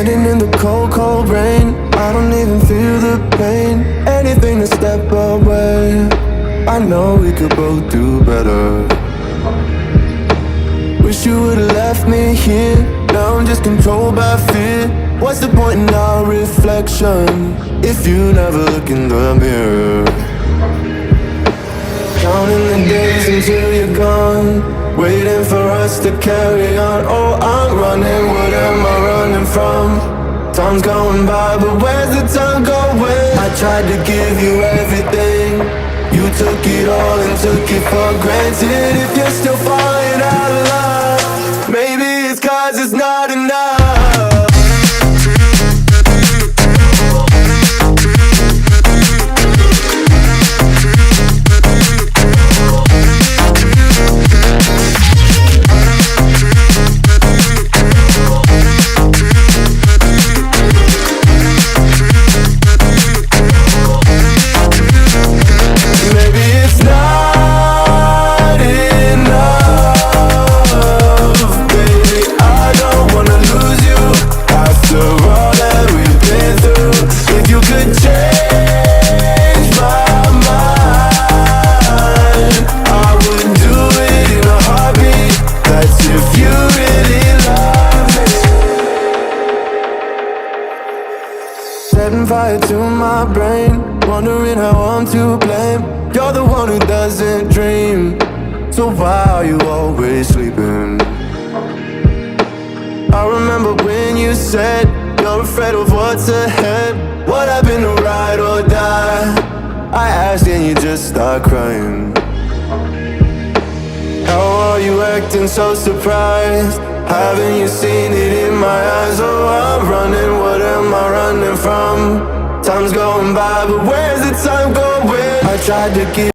Standing in the cold, cold rain, I don't even feel the pain. Anything to step away, I know we could both do better. Wish you would've left me here, now I'm just controlled by fear. What's the point in our reflection if you never look in the mirror? Counting the days until you're gone, waiting for us to carry on. Oh, I'm running, what am I running from? Time's going by, but where's the time going? I tried to give you everything, you took it all and took it for granted. If you're still falling out of love, maybe it's 'cause it's not enough. Setting fire to my brain, wondering how I'm to blame. You're the one who doesn't dream, so why are you always sleeping? I remember when you said you're afraid of what's ahead. What happened to ride or die? I asked and you just start crying. How are you acting so surprised? Haven't you seen it in my eyes? Oh, I'm running, what am I running from? Time's going by, but where's the time going? I tried to keep